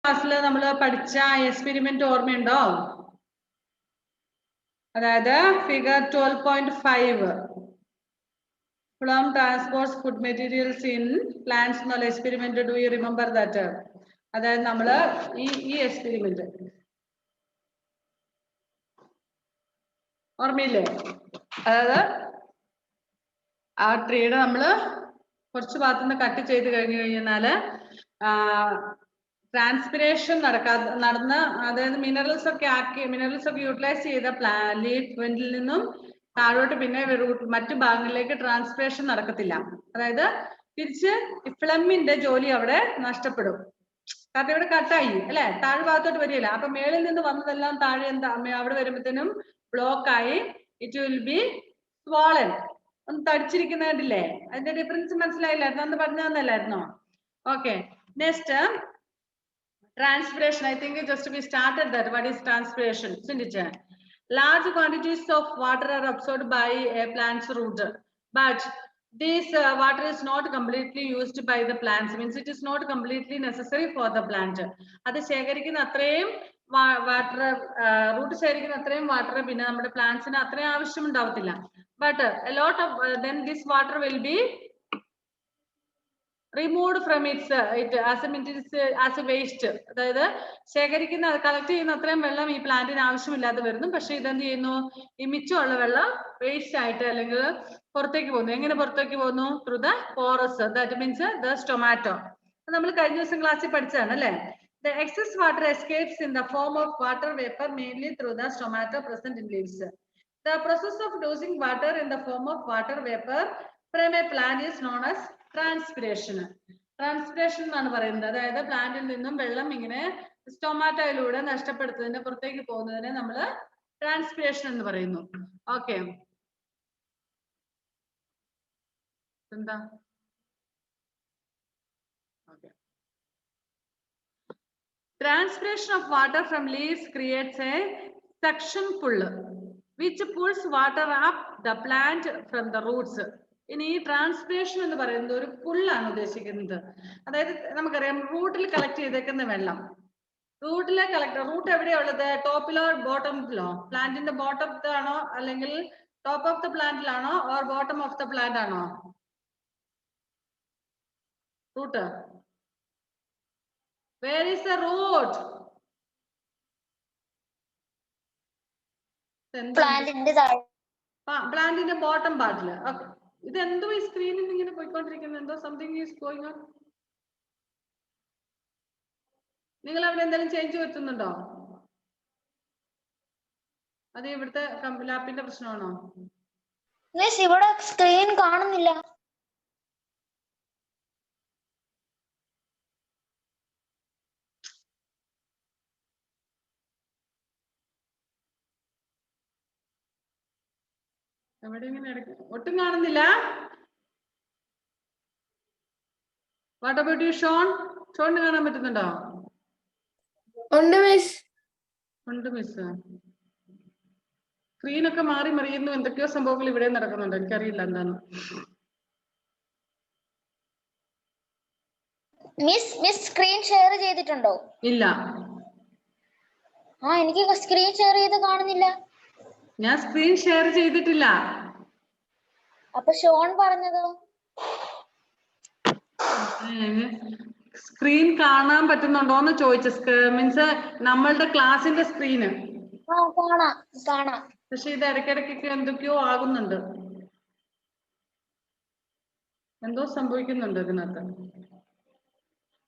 ക്ലാസ്സിൽ നമ്മൾ പഠിച്ച എക്സ്പെരിമെന്റ് ഓർമ്മയുണ്ടോ? അതായത് figure 12.5 From transports food materials in plants എന്നുള്ള experiment. Do you remember that? അതായത് നമ്മള് ഈ എക്സ്പെരിമെന്റ് ഓർമ്മയില്ലേ? അതായത് ആ ട്രീയുടെ നമ്മള് കുറച്ച് ഭാഗത്തുനിന്ന് കട്ട് ചെയ്ത് കഴിഞ്ഞു കഴിഞ്ഞാല് ട്രാൻസ്പിറേഷൻ നടന്ന് അതായത് മിനറൽസ് ഒക്കെ യൂട്ടിലൈസ് ചെയ്ത ലീഫ് വെന്റിൽ നിന്നും താഴോട്ട് പിന്നെ മറ്റു ഭാഗങ്ങളിലേക്ക് ട്രാൻസ്പിറേഷൻ നടക്കത്തില്ല. അതായത് തിരിച്ച് ഫിലമിന്റെ ജോലി അവിടെ നഷ്ടപ്പെടും. കാരണം ഇവിടെ കട്ടായി അല്ലെ, താഴെ ഭാഗത്തോട്ട് വരികയില്ല. അപ്പൊ മേളിൽ നിന്ന് വന്നതെല്ലാം താഴെ എന്താ അവിടെ വരുമ്പോഴത്തേനും ബ്ലോക്ക് ആയി ഇറ്റ് വിൽ ബി സ്വോളൻ. ഒന്ന് തടിച്ചിരിക്കുന്ന കണ്ടില്ലേ? അതിന്റെ ഡിഫറൻസ് മനസ്സിലായില്ലായിരുന്നു? അന്ന് പറഞ്ഞു തന്നല്ലായിരുന്നോ? Okay, next transpiration. I think just we started that. What is transpiration? Large quantities of water are absorbed by a plant's root, but this water is not completely used by the plants. Means it is not completely necessary for the plant. അത് ശേഖരിക്കുന്ന അത്രയും water root ശേഖരിക്കുന്ന അത്രയും water പിന്നെ നമ്മുടെ പ്ലാന്റ്സിന് അത്രയും ആവശ്യം ഉണ്ടാവത്തില്ല. But a lot of then this water will be removed from its as a waste. അതായത് ശേഖരിക്കുന്ന കളക്ട് ചെയ്യുന്ന അത്രയും വെള്ളം ഈ പ്ലാന്റിന് ആവശ്യമില്ലാതെ വരുന്നു. പക്ഷെ ഇതെന്ത് ചെയ്യുന്നു? ഈ മിച്ചമുള്ള വെള്ളം വേസ്റ്റ് ആയിട്ട് അല്ലെങ്കിൽ പുറത്തേക്ക് പോകുന്നു. എങ്ങനെ പുറത്തേക്ക് പോകുന്നു? Through the pores, that means the stomata. നമ്മൾ കഴിഞ്ഞ ദിവസം ക്ലാസ്സിൽ പഠിച്ചതാണ് അല്ലെ? The excess water escapes in the form of water vapor mainly through the stomata present in leaves. The process of losing water in the form of water vapor from a plant is known as transpiration. Transpiration എന്നാണ് പറയുന്നത്. അതായത് പ്ലാന്റിൽ നിന്നും വെള്ളം ഇങ്ങനെ സ്റ്റൊമാറ്റോയിലൂടെ നഷ്ടപ്പെടുത്തുന്നതിന് പുറത്തേക്ക് പോകുന്നതിനെ നമ്മൾ ട്രാൻസ്പിറേഷൻ എന്ന് പറയുന്നു. ഓക്കെ, എന്താ? Okay, transpiration of water from leaves creates a suction pull which pulls water up the plant from the roots. ഇനി ഈ ട്രാൻസ്പിറേഷൻ എന്ന് പറയുന്നത് ഒരു പുള്ളാണ് ഉദ്ദേശിക്കുന്നത്. അതായത് നമുക്കറിയാം റൂട്ടിൽ കളക്ട് ചെയ്തേക്കുന്ന വെള്ളം, റൂട്ട് എവിടെയാ ഉള്ളത്? ടോപ്പിലോ ബോട്ടമിലോ? പ്ലാന്റിന്റെ ബോട്ടത്തിലാണോ അല്ലെങ്കിൽ ടോപ്പ് ഓഫ് ദ പ്ലാന്റിലാണോ or bottom of the plant ആണോ root? Where is the root? പ്ലാന്റിന്റെ ബോട്ടം പാർട്ടില്. ഇതെന്തോ ഈ സ്ക്രീനിൽ ഇങ്ങനെ പോയിക്കൊണ്ടിരിക്കുന്നത്? എന്തോ സംതിങ് ഈസ് ഗോയിങ് ഓൺ. നിങ്ങൾ അവിടെ എന്തെങ്കിലും ചേഞ്ച് വരുത്തുന്നുണ്ടോ? അത് ഇവിടുത്തെ ലാപ്പിന്റെ പ്രശ്നമാണോ? ഇവിടെ സ്ക്രീൻ കാണുന്നില്ല. എവിടെ ഇങ്ങനെ ഒട്ടും കാണുന്നില്ല. What about you Shon? ഷോണിന് കാണാൻ പറ്റുന്നുണ്ടോ? ഉണ്ട് മിസ്. ഉണ്ട് മിസ്. സ്ക്രീനൊക്കെ മാറി മറിയുന്നു, എന്തൊക്കെയോ സംഭവങ്ങൾ ഇവിടെ നടക്കുന്നുണ്ട്. എനിക്കറിയില്ല എന്താന്ന്. മിസ് സ്ക്രീൻ ഷെയർ ചെയ്തിട്ടുണ്ടോ? ഇല്ല. എനിക്ക് സ്ക്രീൻ ഷെയർ ചെയ്ത് കാണുന്നില്ല. ഞാൻ സ്ക്രീൻ ഷെയർ ചെയ്തിട്ടില്ല. അപ്പൊ ഷോൺ പറഞ്ഞതോ? സ്ക്രീൻ കാണാൻ പറ്റുന്നുണ്ടോന്ന് ചോദിച്ച മീൻസ് നമ്മളുടെ ക്ലാസിന്റെ സ്ക്രീന് കാണാം. പക്ഷെ ഇത് ഇടയ്ക്കിടയ്ക്കൊക്കെ എന്തൊക്കെയോ ആകുന്നുണ്ട്, എന്തോ സംഭവിക്കുന്നുണ്ട് ഇതിനകത്ത്.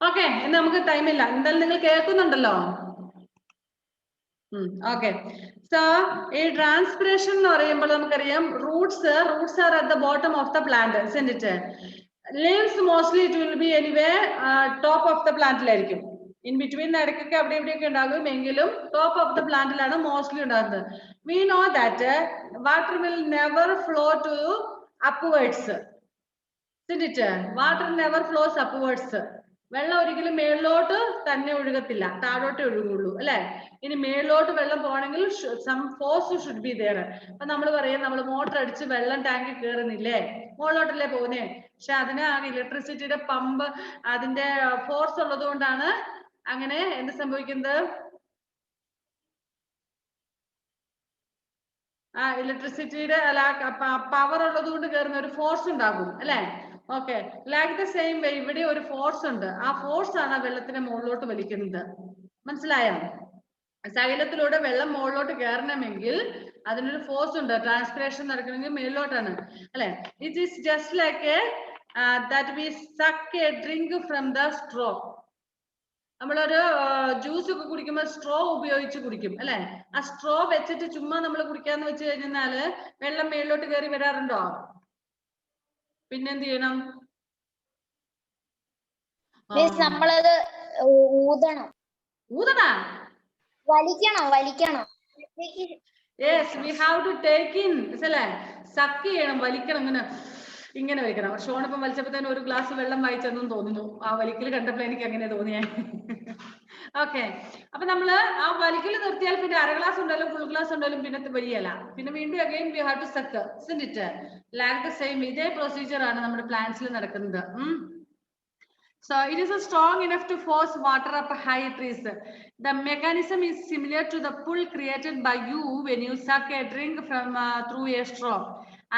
ഓക്കെ, ഇന്ന് നമുക്ക് ടൈമില്ല. എന്തായാലും നിങ്ങൾ കേൾക്കുന്നുണ്ടല്ലോ. ഓക്കെ, സോ ഈ ട്രാൻസ്പിറേഷൻ എന്ന് പറയുമ്പോൾ നമുക്കറിയാം roots are at the bottom of the plant, isn't it? Leaves mostly it will be anyway top of the പ്ലാന്റിലായിരിക്കും. ഇൻ ബിറ്റ്വീൻ ഇടയ്ക്കൊക്കെ അവിടെ ഇവിടെയൊക്കെ ഉണ്ടാകും, എങ്കിലും ടോപ്പ് ഓഫ് ദ പ്ലാന്റിലാണ് മോസ്റ്റ്ലി ഉണ്ടാകുന്നത്. We know that water will never flow to upwards, isn't it? Water never flows upwards. വെള്ളം ഒരിക്കലും മേളിലോട്ട് തന്നെ ഒഴുകത്തില്ല, താഴോട്ടേ ഒഴുകുള്ളൂ അല്ലെ? ഇനി മേളിലോട്ട് വെള്ളം പോകണമെങ്കിൽ some force should be there. അപ്പൊ നമ്മൾ പറയാം, നമ്മൾ മോട്ടർ അടിച്ച് വെള്ളം ടാങ്കിൽ കയറുന്നില്ലേ, മുകളിലോട്ടല്ലേ പോകുന്നേ. പക്ഷെ അതിന് ആ ഇലക്ട്രിസിറ്റിയുടെ പമ്പ് അതിന്റെ ഫോഴ്സ് ഉള്ളത് കൊണ്ടാണ് അങ്ങനെ എന്ത് സംഭവിക്കുന്നത്? ഇലക്ട്രിസിറ്റിയുടെ അല്ല പവർ ഉള്ളത് കൊണ്ട് കയറുന്ന ഒരു ഫോഴ്സ് ഉണ്ടാകും അല്ലെ? Okay, like the same way ഇവിടെ ഒരു ഫോഴ്സ് ഉണ്ട്. ആ ഫോഴ്സ് ആണ് വെള്ളത്തിന്റെ മുകളിലോട്ട് വലിക്കുന്നത്. മനസ്സിലായോ? സൈലത്തിലൂടെ വെള്ളം മുകളിലോട്ട് കയറണമെങ്കിൽ അതിനൊരു ഫോഴ്സ് ഉണ്ട്. ട്രാൻസ്പിറേഷൻ നടക്കണമെങ്കിൽ മേളിലോട്ടാണ് അല്ലെ? It is just like that we suck A drink from the straw. നമ്മളൊരു ജ്യൂസ് ഒക്കെ കുടിക്കുമ്പോൾ സ്ട്രോ ഉപയോഗിച്ച് കുടിക്കും അല്ലെ? ആ സ്ട്രോ വെച്ചിട്ട് ചുമ്മാ നമ്മൾ കുടിക്കാന്ന് വെച്ച് കഴിഞ്ഞാല് വെള്ളം മേളിലോട്ട് കയറി വരാറുണ്ടോ? പിന്നെന്ത് ചെയ്യണം? നമ്മളത് ഊതണം. ഊതണ? വലിക്കണം. Yes, we have to take in അല്ലേ? സക്ക് ചെയ്യണം, വലിക്കണം. ഇങ്ങനെ വലിക്കണം. ഷോണിപ്പം വലിച്ചപ്പോ തന്നെ ഒരു ഗ്ലാസ് വെള്ളം വായിച്ചെന്നും തോന്നുന്നു. ആ വലിക്കൽ കണ്ടപ്പോൾ എനിക്ക് അങ്ങനെ തോന്നിയേ. ഓക്കെ, അപ്പൊ നമ്മള് ആ വലിക്കൽ നിർത്തിയാൽ പിന്നെ അര ഗ്ലാസ് ഉണ്ടായാലും ഫുൾ ഗ്ലാസ് ഉണ്ടായാലും പിന്നെ വലിയല്ല. പിന്നെ വീണ്ടും again we have to suck, isn't it? Like the same ഇതേ പ്രൊസീജിയർ ആണ് നമ്മുടെ പ്ലാന്റ്സിൽ നടക്കുന്നത്. So it is strong enough to force water up high trees. The mechanism is similar to the pull created by you when you suck a drink from through a straw.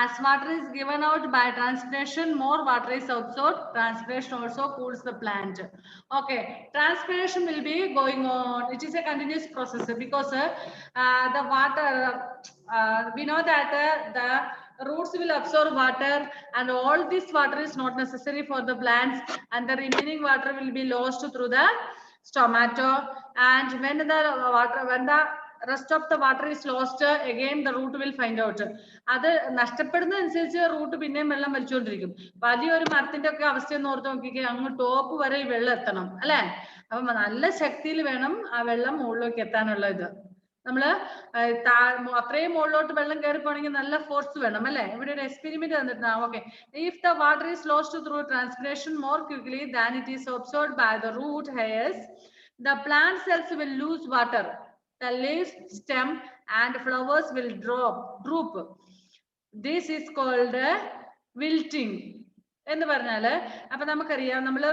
As water is given out by transpiration, more water is absorbed. Transpiration also cools the plant. Okay, transpiration will be going on. It is a continuous process because the water, we know that the roots will absorb water, and all this water is not necessary for the plants, and the remaining water will be lost through the stomata. And when the rest of the water is lost, again the root will find out. അത് നഷ്ടപ്പെടുന്നതനുസരിച്ച് root പിന്നെയും വെള്ളം വലിച്ചുകൊണ്ടിരിക്കും. വലിയൊരു മരത്തിന്റെ ഒക്കെ അവസ്ഥയെന്ന് ഓർത്ത് നോക്കിക്കേ, അങ്ങ് top വരെ ഈ വെള്ളം എത്തണം അല്ലെ? അപ്പൊ നല്ല ശക്തിയിൽ വേണം ആ വെള്ളം മുകളിലേക്ക് എത്താനുള്ള ഇത്. നമ്മള് അത്രയും മുകളിലോട്ട് വെള്ളം കയറി പോണെങ്കിൽ നല്ല ഫോഴ്സ് വേണം അല്ലെ? ഇവിടെ ഒരു എക്സ്പെരിമെന്റ് തന്നിട്ടുണ്ട്. Okay, if the water is lost through transpiration more quickly than it is absorbed by the root hairs, the plant cells will lose water. The leaves, stem and flowers will droop. This is called wilting എന്ന് പറഞ്ഞാല്. അപ്പൊ നമുക്കറിയാം, നമ്മള്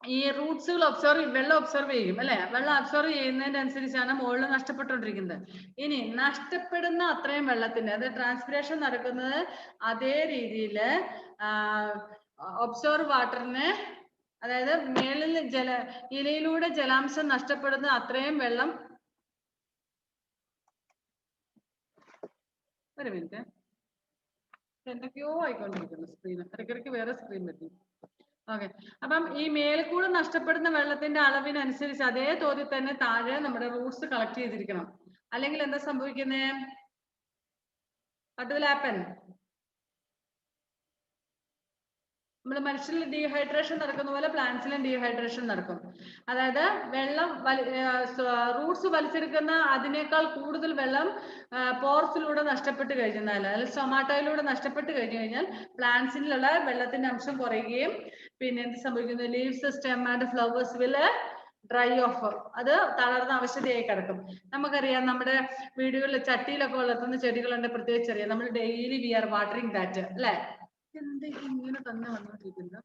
ഈ റൂട്ട്സുകൾ വെള്ളം observe ചെയ്യും അല്ലെ? വെള്ളം ഒബ്സർവ് ചെയ്യുന്നതിന്റെ അനുസരിച്ചാണ് മുകളിൽ നഷ്ടപ്പെട്ടുകൊണ്ടിരിക്കുന്നത്. ഇനി നഷ്ടപ്പെടുന്ന അത്രയും വെള്ളത്തിന്റെ, അത് ട്രാൻസ്പിറേഷൻ നടക്കുന്നത് അതേ രീതിയിൽ ഒബ്സർവ് വാട്ടറിന്, അതായത് മേളിൽ ഇലയിലൂടെ ജലാംശം നഷ്ടപ്പെടുന്ന അത്രയും വെള്ളം. ഒരു മിനിറ്റ്, എന്തൊക്കെയോ ആയിക്കൊണ്ടിരിക്കുന്നു സ്ക്രീൻ. ഇടയ്ക്കിടയ്ക്ക് വേറെ സ്ക്രീൻ പറ്റും. ഓക്കെ, അപ്പം ഈ മേൽക്കൂടെ നഷ്ടപ്പെടുന്ന വെള്ളത്തിന്റെ അളവിനനുസരിച്ച് അതേ തോതിൽ തന്നെ താഴെ നമ്മുടെ റൂട്ട്സ് കളക്ട് ചെയ്തിരിക്കണം. അല്ലെങ്കിൽ എന്താ സംഭവിക്കുന്നേ? What will happen? നമ്മൾ മനുഷ്യരിൽ ഡീഹൈഡ്രേഷൻ നടക്കുന്ന പോലെ പ്ലാന്റ്സിലും ഡീഹൈഡ്രേഷൻ നടക്കും. അതായത് വെള്ളം റൂട്ട്സ് വലിച്ചെടുക്കുന്ന അതിനേക്കാൾ കൂടുതൽ വെള്ളം പോർസിലൂടെ നഷ്ടപ്പെട്ട് കഴിഞ്ഞാൽ, അല്ലെങ്കിൽ സ്റ്റൊമാറ്റോയിലൂടെ നഷ്ടപ്പെട്ട് കഴിഞ്ഞു കഴിഞ്ഞാൽ പ്ലാന്റ്സിലുള്ള വെള്ളത്തിന്റെ അംശം കുറയുകയും പിന്നെ എന്ത് സംഭവിക്കുന്നു? Leaves, stem and flowers will dry of. അത് തളർന്ന അവശതയായി കിടക്കും. നമുക്കറിയാം, നമ്മുടെ വീടുകളിൽ ചട്ടിയിലൊക്കെ വളർത്തുന്ന ചെടികളുണ്ട്, പ്രത്യേകിച്ചറിയാം. നമ്മൾ daily we are watering that അല്ലെ? എന്തെങ്കിലും ഇങ്ങനെ തന്നെ വന്നോണ്ടിരിക്കുന്നത്.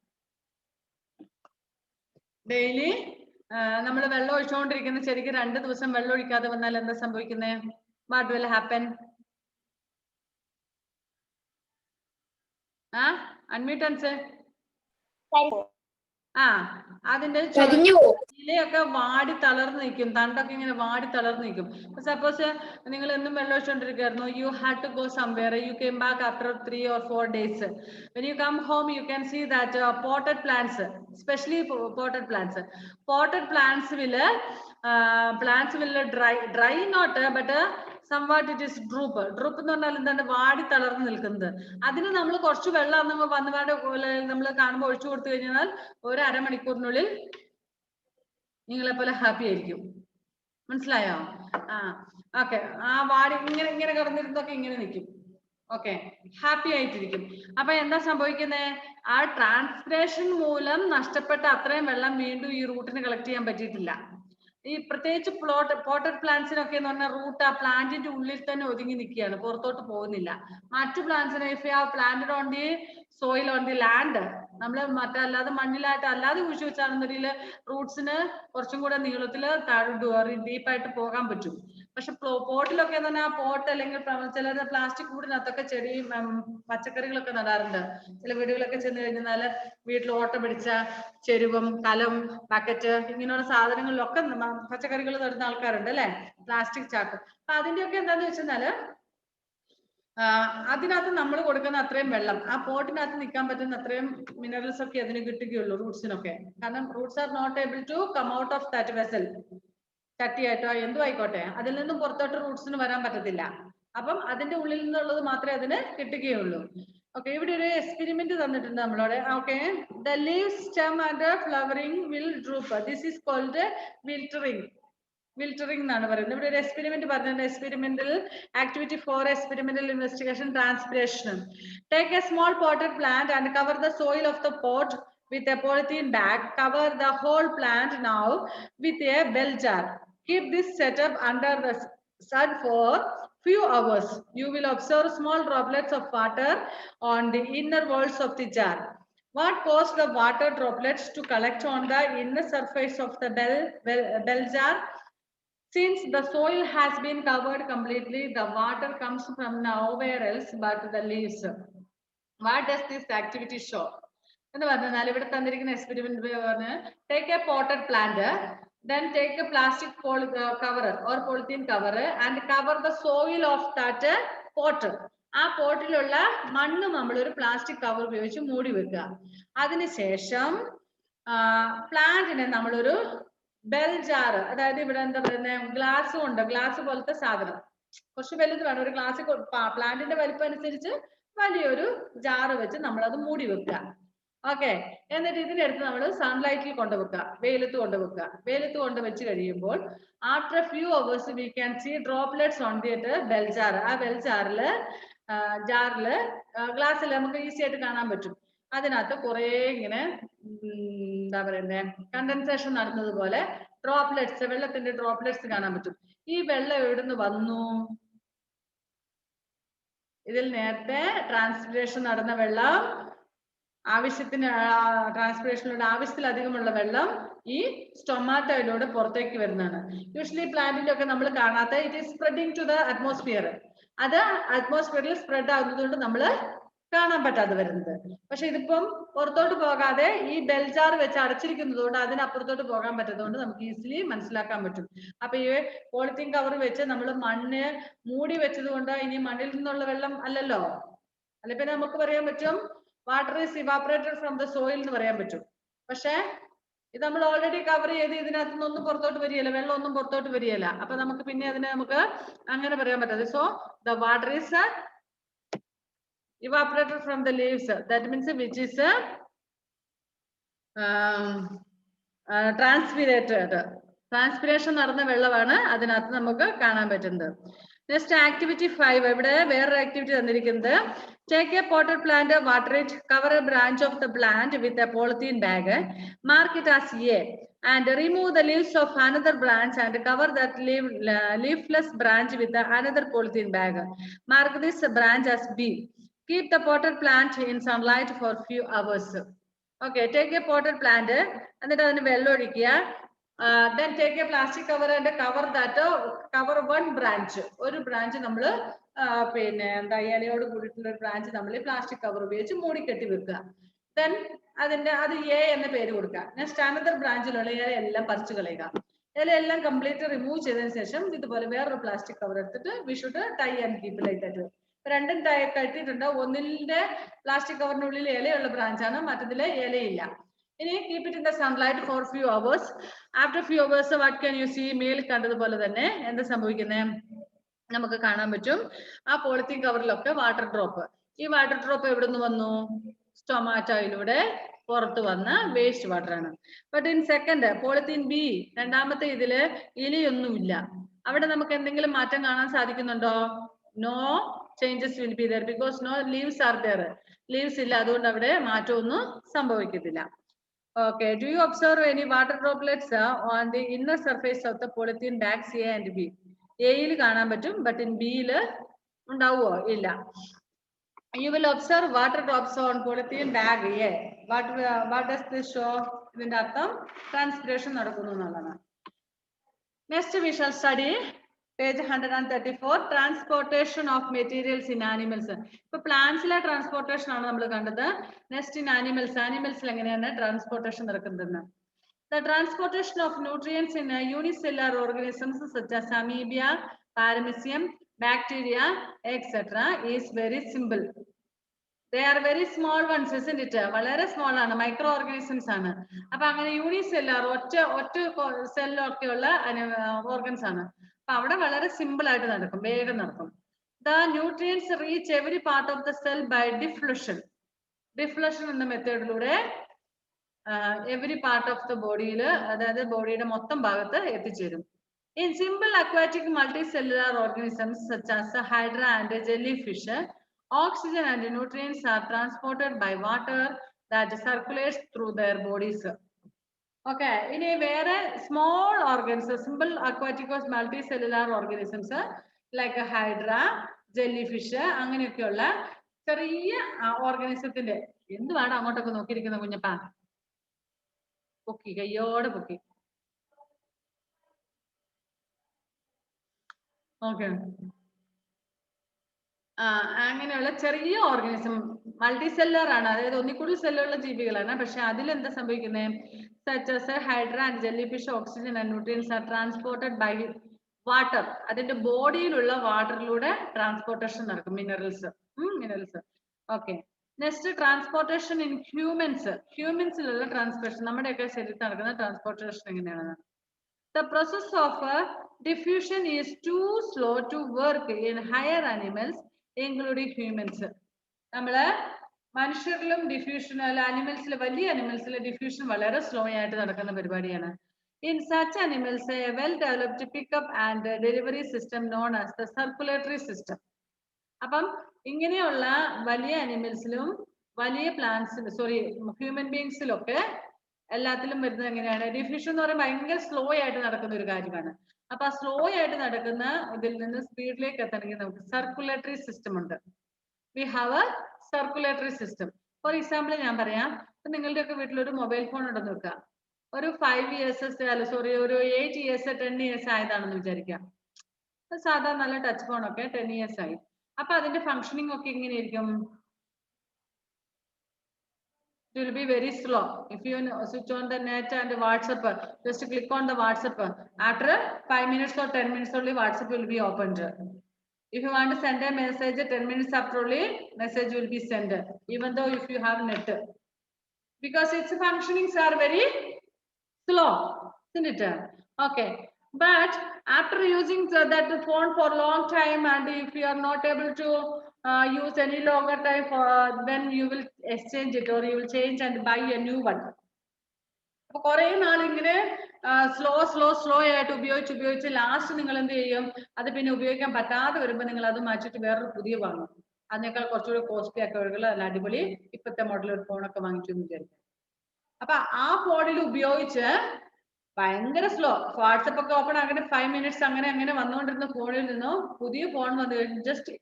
ഡെയിലി നമ്മൾ വെള്ളം ഒഴിച്ചുകൊണ്ടിരിക്കുന്ന ചെടിക്ക് 2 ദിവസം വെള്ളം ഒഴിക്കാതെ വന്നാൽ എന്താ സംഭവിക്കുന്നത്? What will happen? അൺമ്യൂട്ടൻസ്. അതിന്റെ ഇലയൊക്കെ വാടി തളർന്നു നിൽക്കും, തണ്ടൊക്കെ ഇങ്ങനെ വാടി തളർന്നു നിൽക്കും. സപ്പോസ് നിങ്ങൾ എന്നും വെള്ളം ഒഴിച്ചുകൊണ്ടിരിക്കുകയായിരുന്നു, you had to go somewhere, you came back after 3 or 4 days. When you come home, you can see that potted plants, especially potted plants will dry not but somewhat it is droop എന്ന് പറഞ്ഞാൽ എന്താണ്? വാടി തളർന്നു നിൽക്കുന്നത്. അതിന് നമ്മൾ കുറച്ച് വെള്ളം വന്നുപാട് നമ്മൾ കാണുമ്പോൾ ഒഴിച്ചു കൊടുത്തു കഴിഞ്ഞാൽ ഒരു അരമണിക്കൂറിനുള്ളിൽ നിങ്ങളെ പോലെ ഹാപ്പി ആയിരിക്കും. മനസ്സിലായോ? ഓക്കെ, ആ വാടി ഇങ്ങനെ കിടന്നിരുന്നൊക്കെ ഇങ്ങനെ നിൽക്കും. ഓക്കെ, ഹാപ്പി ആയിട്ടിരിക്കും. അപ്പൊ എന്താ സംഭവിക്കുന്നത്? ആ ട്രാൻസ്പിറേഷൻ മൂലം നഷ്ടപ്പെട്ട അത്രയും വെള്ളം വീണ്ടും ഈ റൂട്ടിന് കളക്ട് ചെയ്യാൻ പറ്റിയിട്ടില്ല. ഈ പ്രത്യേകിച്ച് പോട്ടഡ് പ്ലാന്റ്സിനൊക്കെ എന്ന് പറഞ്ഞാൽ റൂട്ട് ആ പ്ലാന്റിന്റെ ഉള്ളിൽ തന്നെ ഒതുങ്ങി നിൽക്കുകയാണ്, പുറത്തോട്ട് പോകുന്നില്ല. മറ്റു പ്ലാന്റ്സിന് if you have planted on the soil on the land, നമ്മൾ മറ്റല്ലാതെ മണ്ണിലായിട്ട് അല്ലാതെ കുഴിച്ചു വെച്ചാണെന്നുണ്ടെങ്കിൽ റൂട്ട്സിന് കുറച്ചും കൂടെ നീളത്തിൽ താഴോട്ട് ഡീപ്പായിട്ട് പോകാൻ പറ്റും. പക്ഷെ പോട്ടിലൊക്കെ എന്ന് പറഞ്ഞാൽ പോട്ട് അല്ലെങ്കിൽ ചില പ്ലാസ്റ്റിക് കൂടിനകത്തൊക്കെ ചെടിയും പച്ചക്കറികളൊക്കെ നടാറുണ്ട്. ചില വീടുകളൊക്കെ ചെന്ന് കഴിഞ്ഞാൽ വീട്ടിൽ ഓട്ട പിടിച്ച ചെരുവം, കലം, ബക്കറ്റ് ഇങ്ങനെയുള്ള സാധനങ്ങളിലൊക്കെ പച്ചക്കറികൾ നടുന്ന ആൾക്കാരുണ്ട് അല്ലെ, പ്ലാസ്റ്റിക് ചാക്ക്. അപ്പൊ അതിന്റെയൊക്കെ എന്താന്ന് വെച്ചാല് അതിനകത്ത് നമ്മൾ കൊടുക്കുന്ന അത്രയും വെള്ളം ആ പോട്ടിനകത്ത് നിൽക്കാൻ പറ്റുന്ന അത്രയും മിനറൽസ് ഒക്കെ അതിന് കിട്ടുകയുള്ളൂ റൂട്ട്സിനൊക്കെ. കാരണം roots are not able to come out of that vessel, ചട്ടിയായിട്ടോ എന്തോ ആയിക്കോട്ടെ, അതിൽ നിന്നും പുറത്തോട്ട് റൂട്ട്സിന് വരാൻ പറ്റത്തില്ല. അപ്പം അതിന്റെ ഉള്ളിൽ നിന്നുള്ളത് മാത്രമേ അതിന് കിട്ടുകയുള്ളൂ. ഓക്കെ, ഇവിടെ ഒരു എക്സ്പെരിമെന്റ് തന്നിട്ടുണ്ട് നമ്മളോട്. Okay, the leaves, stem and flowering will droop. This is called wilting. Wilting എന്നാണ് പറയുന്നത്. ഇവിടെ ഒരു എക്സ്പെരിമെന്റ് പറഞ്ഞിട്ടുണ്ട്. Experimental activity for experimental investigation, transpiration. Take a small potted plant and cover the soil of the pot with a polythene bag. Cover the whole plant now with a bell jar. Keep this setup under the sun for few hours. You will observe small droplets of water on the inner walls of the jar. What caused the water droplets to collect on the inner surface of the bell jar? Since the soil has been covered completely, the water comes from nowhere else but the leaves. What does this activity show? എന്ന് പറഞ്ഞാൽ ഇവിടെ തന്നിരിക്കുന്ന experiment പറഞ്ഞ്, take A potted plant, then take a plastic cover or polythene cover and cover the soil of that pot. ആ പോട്ടിലുള്ള മണ്ണ് നമ്മൾ ഒരു plastic cover ഉപയോഗിച്ച് മൂടി വെക്കുക. അതിനുശേഷം പ്ലാന്റിനെ നമ്മളൊരു ബെൽ ജാർ, അതായത് ഇവിടെ എന്താ പറയുന്നത്, ഗ്ലാസ് ഉണ്ട്, ഗ്ലാസ് പോലത്തെ സാധനം, കുറച്ച് വലുത് വേണം. ഒരു ഗ്ലാസ് പ്ലാന്റിന്റെ വലിപ്പം അനുസരിച്ച് വലിയൊരു ജാറ് വെച്ച് നമ്മൾ അത് മൂടി വെക്കുക. ഓക്കെ, എന്നിട്ട് ഇതിനെടുത്ത് നമ്മൾ സൺലൈറ്റിൽ കൊണ്ടുവെക്കുക, വെയിലത്ത് കൊണ്ടുവെക്കുക. വെയിലത്ത് കൊണ്ട് വെച്ച് കഴിയുമ്പോൾ after few hours we can see droplets on the bell jar. ആ ബെൽ ജാറില് ഗ്ലാസ്സിൽ നമുക്ക് ഈസി ആയിട്ട് കാണാൻ പറ്റും. അതിനകത്ത് കുറെ ഇങ്ങനെ എന്താ പറയുന്നത്, കണ്ടൻസേഷൻ നടന്നതുപോലെ ഡ്രോപ്ലെറ്റ്സ്, വെള്ളത്തിന്റെ ഡ്രോപ്ലെറ്റ്സ് കാണാൻ പറ്റും. ഈ വെള്ളം എവിടുന്ന് വന്നു? ഇതിൽ നേരത്തെ ട്രാൻസ്പിരേഷൻ നടന്ന വെള്ളം, ആവശ്യത്തിന് ട്രാൻസ്പിരേഷനിലൂടെ ആവശ്യത്തിലധികമുള്ള വെള്ളം ഈ സ്റ്റൊമാറ്റോയിലൂടെ പുറത്തേക്ക് വരുന്നതാണ്. യൂഷ്വലി പ്ലാന്റിന്റെ ഒക്കെ നമ്മൾ കാണാത്ത, it is spreading to the atmosphere. അത് അറ്റ്മോസ്ഫിയറിൽ സ്പ്രെഡ് ആകുന്നത് കൊണ്ട് നമ്മൾ കാണാൻ പറ്റാതെ വരുന്നത്. പക്ഷെ ഇതിപ്പം പുറത്തോട്ട് പോകാതെ ഈ ബെൽജാർ വെച്ച് അടച്ചിരിക്കുന്നത് കൊണ്ട് അതിനപ്പുറത്തോട്ട് പോകാൻ പറ്റുന്നതുകൊണ്ട് നമുക്ക് ഈസിലി മനസ്സിലാക്കാൻ പറ്റും. അപ്പൊ ഈ പോളിത്തീൻ കവർ വെച്ച് നമ്മൾ മണ്ണ് മൂടി വെച്ചത് കൊണ്ട് ഇനി മണ്ണിൽ നിന്നുള്ള വെള്ളം അല്ലല്ലോ, അല്ലെ പിന്നെ നമുക്ക് പറയാൻ പറ്റും water is evaporated from the soil എന്ന് പറയാൻ പറ്റും. പക്ഷെ ഇത് നമ്മൾ ഓൾറെഡി കവർ ചെയ്ത് ഇതിനകത്ത് നിന്നൊന്നും പുറത്തോട്ട് വരികയില്ല, വെള്ളം ഒന്നും പുറത്തോട്ട് വരികയില്ല. അപ്പൊ നമുക്ക് പിന്നെ അതിനെ നമുക്ക് അങ്ങനെ പറയാൻ പറ്റാതെ. So the water is evaporated from the leaves, that means which is transpirated. Transpiration നടന്ന വെള്ളമാണ് അതിനകത്ത് നമുക്ക് കാണാൻ പറ്റുന്നത്. Next activity 5. ഇവിടെ വേറൊരു ആക്ടിവിറ്റി തന്നിരിക്കുന്നത്, take A potted plant, water it, cover A branch of the plant with a polythene bag, mark it as A and remove the leaves of another branch and cover that leafless branch with another polythene bag. Mark this branch as B. Keep the potted plant in sunlight for few hours. Okay, take a potted plant എന്നിട്ട് അതിന് വെള്ളം ഒഴിക്കുക. Then take a plastic cover and cover one branch. ഒരു branch നമ്മൾ പിന്നെ എന്താ ഇലയോട് കൂടിയിട്ടുള്ള ഒരു ബ്രാഞ്ച് നമ്മൾ പ്ലാസ്റ്റിക് കവർ ഉപയോഗിച്ച് മൂടിക്കെട്ടി വെക്കുക. Then അത് എ എന്ന പേര് കൊടുക്കുക. നെക്സ്റ്റ് അനദർ ബ്രാഞ്ചിലുള്ള ഇല എല്ലാം പറിച്ചു കളയുക. ഇല എല്ലാം കംപ്ലീറ്റ് റിമൂവ് ചെയ്തതിനു ശേഷം ഇതുപോലെ വേറൊരു പ്ലാസ്റ്റിക് കവർ എടുത്തിട്ട് we should tie and keep like that. രണ്ടും കെട്ടിയിട്ടുണ്ട്. ഒന്നിന്റെ പ്ലാസ്റ്റിക് കവറിനുള്ളിൽ ഇലയുള്ള ബ്രാഞ്ചാണ്, മറ്റതിലെ ഇലയില്ല. ഇനി keep it in the sunlight for few hours. After few hours what can you see? മേൽ കണ്ടതുപോലെ തന്നെ എന്താ സംഭവിക്കുന്നത് നമുക്ക് കാണാൻ പറ്റും. ആ പോളിത്തീൻ കവറിലൊക്കെ വാട്ടർ ഡ്രോപ്പ്. ഈ വാട്ടർ ഡ്രോപ്പ് എവിടെ നിന്ന് വന്നു? സ്റ്റൊമാറ്റോയിലൂടെ പുറത്ത് വന്ന വേസ്റ്റ് വാട്ടർ ആണ്. But in second polythene B, രണ്ടാമത്തെ ഇതില് ഇലയൊന്നുമില്ല. അവിടെ നമുക്ക് എന്തെങ്കിലും മാറ്റം കാണാൻ സാധിക്കുന്നുണ്ടോ? No changes will be there because no leaves are there. Leaves ഇല്ല, അതുകൊണ്ട് അവിടെ മാറ്റമൊന്നും സംഭവിക്കത്തില്ല. Okay, do you observe any water droplets on the inner surface of the polythene bags A and B? എയിൽ കാണാൻ പറ്റും, ബട്ട് ഇൻ ബിയില് ഉണ്ടാവുമോ? ഇല്ല. You will observe water drops on polythene bag A. what does this show? ഇതിന്റെ അർത്ഥം transpiration നടക്കുന്നു എന്നുള്ളതാണ്. Next we shall study page 134, transportation of materials in animals. ഇപ്പൊ പ്ലാന്റ്സിലെ ട്രാൻസ്പോർട്ടേഷൻ ആണ് നമ്മൾ കണ്ടത്. നെക്സ്റ്റ് ഇൻ ആനിമൽസിൽ എങ്ങനെയാണ് ട്രാൻസ്പോർട്ടേഷൻ നടക്കുന്നതെന്ന്. The transportation of nutrients in unicellular organisms such as amoeba, paramecium, bacteria, etc. is very simple. They are very small ones, isn't it? വളരെ small ആണ്, micro organisms ആണ്. അപ്പൊ അങ്ങനെ യൂണിസെല്ലുലാർ ഒറ്റ സെല്ലൊക്കെയുള്ള ഓർഗൻസ് ആണ്. അപ്പൊ അവിടെ വളരെ സിമ്പിൾ ആയിട്ട് നടക്കും, വേഗം നടക്കും. The nutrients reach every part of the cell by diffusion. Diffusion എന്ന മെത്തേഡിലൂടെ എവറി പാർട്ട് ഓഫ് ദ ബോഡിയിൽ, അതായത് ബോഡിയുടെ മൊത്തം ഭാഗത്ത് എത്തിച്ചേരും. In simple aquatic multicellular organisms such as hydra and jellyfish, oxygen and nutrients are transported by water that circulates through their bodies. Okay, ഇനി വേറെ small organs, simple aquatic multicellular organisms like hydra, jellyfish, അങ്ങനെയൊക്കെയുള്ള ചെറിയ ഓർഗാനിസത്തിന്റെ എന്തുവാണ് അങ്ങോട്ടൊക്കെ നോക്കിയിരിക്കുന്ന കുഞ്ഞപ്പാ? പൊക്കി, കയ്യോടെ പൊക്കി. Okay, അങ്ങനെയുള്ള ചെറിയ ഓർഗാനിസം മൾട്ടിസെല്ലുലാർ ആണ്, അതായത് ഒന്നിക്കൂടുതൽ സെല്ലുള്ള ജീവികളാണ്. പക്ഷെ അതിൽ എന്താ സംഭവിക്കുന്നത്? such as hydra and jellyfish, oxygen and nutrients are transported by water. അതിന്റെ ബോഡിയിലുള്ള വാട്ടറിലൂടെ ട്രാൻസ്പോർട്ടേഷൻ നടക്കും, minerals. Okay, next transportation in ഹ്യൂമൻസിലുള്ള ട്രാൻസ്പോർട്ടേഷൻ, നമ്മുടെയൊക്കെ ശരീരത്തിൽ നടക്കുന്ന ട്രാൻസ്പോർട്ടേഷൻ എങ്ങനെയാണ്? The process of diffusion is too slow to work in higher animals, including humans. നമ്മള് മനുഷ്യരിലും ഡിഫ്യൂഷൻ, അനിമൽസിലെ വലിയ അനിമൽസിലെ ഡിഫ്യൂഷൻ വളരെ സ്ലോ ആയിട്ട് നടക്കുന്ന പരിപാടിയാണ്. In such animals, a well-developed pickup and delivery system known as the circulatory system. അപ്പം ഇങ്ങനെയുള്ള വലിയ അനിമൽസിലും വലിയ പ്ലാന്റ്സിലും, ഹ്യൂമൻ ബീങ്സിലൊക്കെ എല്ലാത്തിലും വരുന്നത് എങ്ങനെയാണ്? ഡിഫ്യൂഷൻ എന്ന് പറയുമ്പോൾ ഭയങ്കര സ്ലോ ആയിട്ട് നടക്കുന്ന ഒരു കാര്യമാണ്. അപ്പൊ ആ സ്ലോ ആയിട്ട് നടക്കുന്ന ഇതിൽ നിന്ന് സ്പീഡിലേക്ക് എത്തണമെങ്കിൽ നമുക്ക് സർക്കുലേറ്ററി സിസ്റ്റം ഉണ്ട്. We have A circulatory system. For example ഞാൻ പറയാം, ഇപ്പൊ നിങ്ങളുടെയൊക്കെ വീട്ടിലൊരു മൊബൈൽ ഫോൺ ഉണ്ടെന്ന് വെക്കുക. ഒരു 5 years, ഒരു 8 years 10 years ആയതാണെന്ന് വിചാരിക്കാം. സാധാരണ നല്ല ടച്ച് ഫോൺ ഒക്കെ 10 years ആയി. അപ്പൊ അതിന്റെ ഫങ്ഷനിങ് ഒക്കെ എങ്ങനെയായിരിക്കും? It will be very slow. If you switch on the net and WhatsApp, just click on the WhatsApp. After 5 minutes or 10 minutes only, WhatsApp will be opened. If you want to send a message, 10 minutes after only, message will be sent, even though if you have net. Because its functionings are very slow, isn't it? Okay. But after using that phone for a long time, and if you are not able to use any longer time, then you will exchange it or you will change and buy a new one. അപ്പൊ കുറെ നാൾ ഇങ്ങനെ slow ആയിട്ട് ഉപയോഗിച്ച് last നിങ്ങൾ എന്ത് ചെയ്യും? അത് പിന്നെ ഉപയോഗിക്കാൻ പറ്റാതെ വരുമ്പോൾ നിങ്ങൾ അത് മാറ്റിയിട്ട് വേറൊരു പുതിയ വാങ്ങും. അതിനേക്കാൾ കുറച്ചുകൂടി കോസ്റ്റ്ലി ഒക്കെ ഒഴുകുള്ള നല്ല അടിപൊളി ഇപ്പോഴത്തെ മോഡൽ ഒരു ഫോണൊക്കെ വാങ്ങിച്ചു എന്ന് വിചാരിക്കും. അപ്പൊ ആ ഫോണിൽ ഉപയോഗിച്ച് ഭയങ്കര സ്ലോ, വാട്സപ്പ് ഒക്കെ ഓപ്പൺ ആക്കിയിട്ട് 5 minutes അങ്ങനെ വന്നുകൊണ്ടിരുന്ന ഫോണിൽ നിന്നും പുതിയ ഫോൺ വന്നു കഴിഞ്ഞു. ജസ്റ്റ്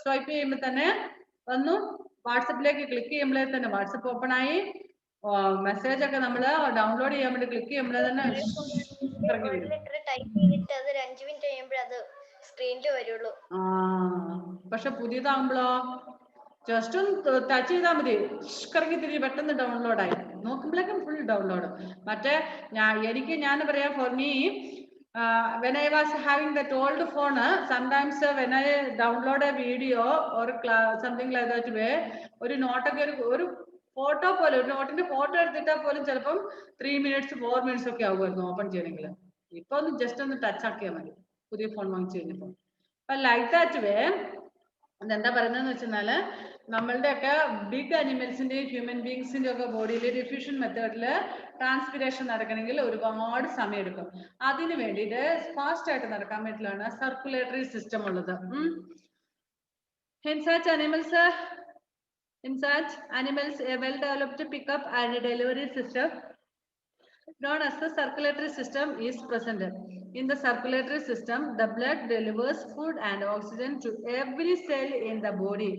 സ്വൈപ്പ് ചെയ്യുമ്പോൾ തന്നെ വന്നു, വാട്സപ്പിലേക്ക് ക്ലിക്ക് ചെയ്യുമ്പോഴേ തന്നെ വാട്സപ്പ് ഓപ്പൺ ആയി. മെസ്സേജ് ഒക്കെ നമ്മള് ഡൗൺലോഡ് ചെയ്യാൻ വേണ്ടി ക്ലിക്ക് ചെയ്യുമ്പോഴേ തന്നെ പക്ഷെ പുതിയതാകുമ്പോഴോ ജസ്റ്റ് ഒന്ന് ടച്ച് ചെയ്താൽ മതി, കറങ്ങി തിരിഞ്ഞ് പെട്ടെന്ന് ഡൗൺലോഡ് ആയി. നോക്കുമ്പോഴേക്കും ഫുൾ ഡൗൺലോഡ്. മറ്റേ ഞാൻ പറയാം, for me when I was having that old phone, sometimes when I download a video or something like that way, ഒരു നോട്ടൊക്കെ ഒരു ഫോട്ടോ പോലെ ഒരു നോട്ടിന്റെ ഫോട്ടോ എടുത്തിട്ടാൽ പോലും ചിലപ്പം 3 minutes 4 minutes ഒക്കെ ആകുമായിരുന്നു ഓപ്പൺ ചെയ്യണമെങ്കിൽ. ഇപ്പൊ ഒന്ന് ജസ്റ്റ് ഒന്ന് ടച്ച് ആക്കിയാൽ മതി പുതിയ ഫോൺ വാങ്ങിച്ചു കഴിഞ്ഞപ്പോൾ. അപ്പൊ ലൈക്ക് ദാറ്റ് വേ അതെന്താ പറയുന്നതെന്ന് വെച്ചാല് നമ്മളുടെ ഒക്കെ ബിഗ് അനിമൽസിന്റെയും ഹ്യൂമൻ ബീങ്സിന്റെ ഒക്കെ ബോഡിയിൽ ഡിഫ്യൂഷൻ മെത്തേഡില് ട്രാൻസ്പിറേഷൻ നടക്കണമെങ്കിൽ ഒരുപാട് സമയം എടുക്കും. അതിന് വേണ്ടിയിട്ട് ഫാസ്റ്റ് ആയിട്ട് നടക്കാൻ വേണ്ടിയിട്ടാണ് സർക്കുലേറ്ററി സിസ്റ്റം ഉള്ളത്. In such animals, a well-developed pickup and delivery system known as the circulatory system is present. In the circulatory system, the blood delivers food and oxygen to every cell in the body.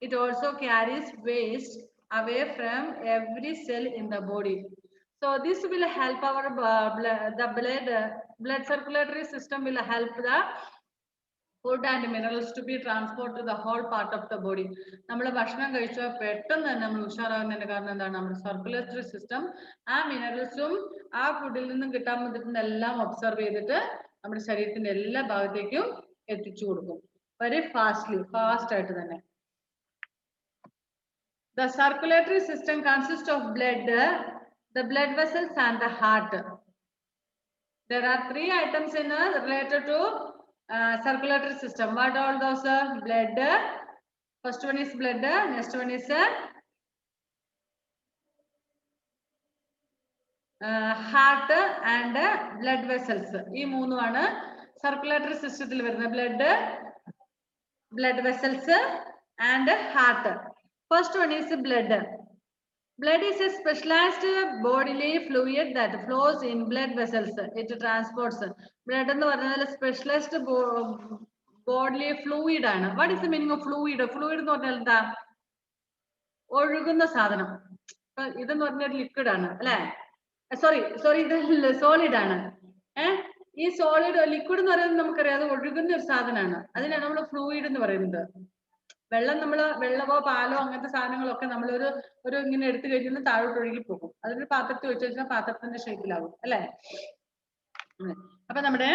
It also carries waste away from every cell in the body. So this will help our blood circulatory system will help the food and minerals to be transported to the whole part of the body. നമ്മൾ ഭക്ഷണം കഴിച്ചാൽ പെട്ടെന്ന് തന്നെ നമ്മൾ ഉഷാറാകുന്നതിന്റെ കാരണം എന്താണ്? നമ്മുടെ circulatory system ആ മിനറൽസും ആ ഫുഡിൽ നിന്നും കിട്ടാൻ പറ്റുന്ന എല്ലാം ഒബ്സർവ് ചെയ്തിട്ട് നമ്മുടെ ശരീരത്തിന്റെ എല്ലാ ഭാഗത്തേക്കും എത്തിച്ചു കൊടുക്കും. വെരി ഫാസ്റ്റ് ആയിട്ട് തന്നെ. The circulatory system consists of blood, the blood vessels and the heart. There are 3 items in related to circulatory system. What are all those? Blood. First one is blood. Next one is heart and blood vessels. ഈ മൂന്നുമാണ് circulatory സിസ്റ്റത്തിൽ വരുന്ന blood, blood vessels and heart. First one is blood. Blood is a specialized bodily fluid that flows in blood vessels. It transports. Blood എന്ന് പറഞ്ഞാൽ specialized bodily fluid ആണ്. What is the meaning of fluid? Fluid എന്ന് പറഞ്ഞാൽ എന്താ? ഒഴുകുന്ന സാധനം. ഇതെന്ന് പറഞ്ഞാൽ ലിക്വിഡ് ആണ് അല്ലെ? സോറി ഇത് സോളിഡ് ആണ്. ഈ സോളിഡ് ലിക്വിഡ് എന്ന് പറയുന്നത് നമുക്കറിയാം, അത് ഒഴുകുന്ന ഒരു സാധനമാണ്. അതിനാണ് നമ്മൾ ഫ്ലൂയിഡ് എന്ന് പറയുന്നത്. വെള്ളമോ പാലോ അങ്ങനത്തെ സാധനങ്ങളൊക്കെ നമ്മൾ ഒരു ഇങ്ങനെ എടുത്തു കഴിഞ്ഞാൽ താഴോട്ട് ഒഴുകി പോകും. അതൊരു പാത്രത്തിൽ വെച്ച് കഴിഞ്ഞാൽ പാത്രത്തിന്റെ ഷേപ്പിലാവും അല്ലെ? അപ്പൊ നമ്മുടെ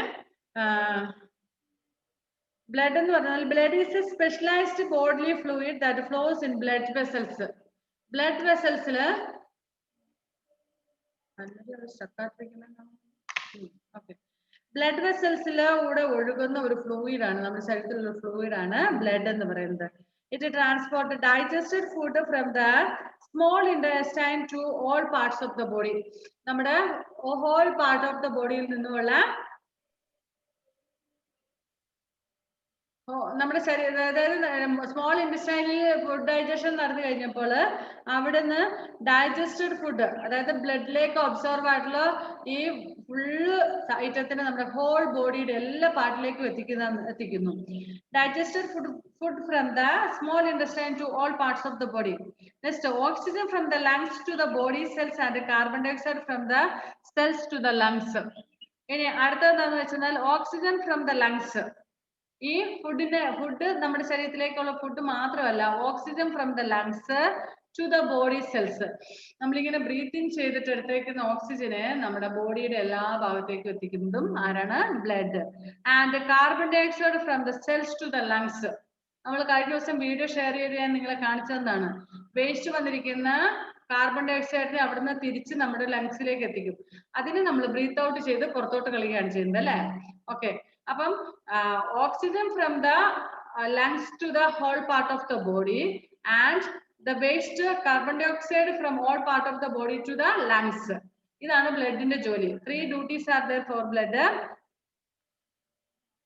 ബ്ലഡ് എന്ന് പറഞ്ഞാൽ blood is a specialised body fluid that flows in blood vessels. Blood വെസൽസില് ബ്ലഡ് വെസൽസിലൂടെ ഒഴുകുന്ന ഒരു ഫ്ലൂയിഡ് ആണ്, നമ്മുടെ ശരീരത്തിലുള്ള ഫ്ലൂയിഡ് ആണ് ബ്ലഡ് എന്ന് പറയുന്നത്. It transport digested food from the small intestine to all parts of the body. നമ്മുടെ ഹോൾ പാർട്ട് ഓഫ് ദ ബോഡിയിൽ നിന്നുമുള്ള നമ്മുടെ ശരീരം, അതായത് സ്മോൾ ഇൻറ്റെസ്റ്റൈനിൽ ഫുഡ് ഡൈജഷൻ നടന്നു കഴിഞ്ഞപ്പോൾ അവിടുന്ന് ഡൈജസ്റ്റഡ് ഫുഡ്, അതായത് ബ്ലഡിലേക്ക് ഒബ്സർവ് ആയിട്ടുള്ള ഈ ഫുള്ള് ഐറ്റത്തിന് നമ്മുടെ ഹോൾ ബോഡിയുടെ എല്ലാ പാർട്ടിലേക്കും എത്തിക്കുന്നു. Digested food from the small intestine to all parts of the body. Next oxygen from the lungs to the body cells and carbon dioxide from the cells to the lungs. ഇനി അടുത്തതെന്താന്ന് വെച്ചാൽ oxygen from the lungs. ഈ food നമ്മുടെ ശരീരത്തിലേക്കുള്ള food മാത്രമല്ല, oxygen from the lungs to the body cells. നമ്മളിങ്ങനെ breathing ചെയ്തിട്ട് എടുത്തേക്കുന്ന ഓക്സിജനെ നമ്മുടെ ബോഡിയുടെ എല്ലാ ഭാഗത്തേക്കും എത്തിക്കുന്നതും ആരാണ്? Blood. And carbon dioxide from the cells to the lungs. നമ്മൾ കഴിഞ്ഞ ദിവസം വീഡിയോ ഷെയർ ചെയ്ത് ഞാൻ നിങ്ങളെ കാണിച്ചതെന്താണ്? വേസ്റ്റ് വന്നിരിക്കുന്ന കാർബൺ ഡയോക്സൈഡിനെ അവിടുന്ന് തിരിച്ച് നമ്മുടെ ലങ്സിലേക്ക് എത്തിക്കും. അതിനെ നമ്മൾ ബ്രീത്ത് ഔട്ട് ചെയ്ത് പുറത്തോട്ട് കളയുകയാണ് ചെയ്യുന്നത് അല്ലെ? ഓക്കെ. അപ്പം oxygen from the lungs to the whole part of the body and the waste carbon dioxide from all part of the body to the lungs. ഇതാണ് ബ്ലഡിന്റെ ജോലി. 3 duties are there for blood.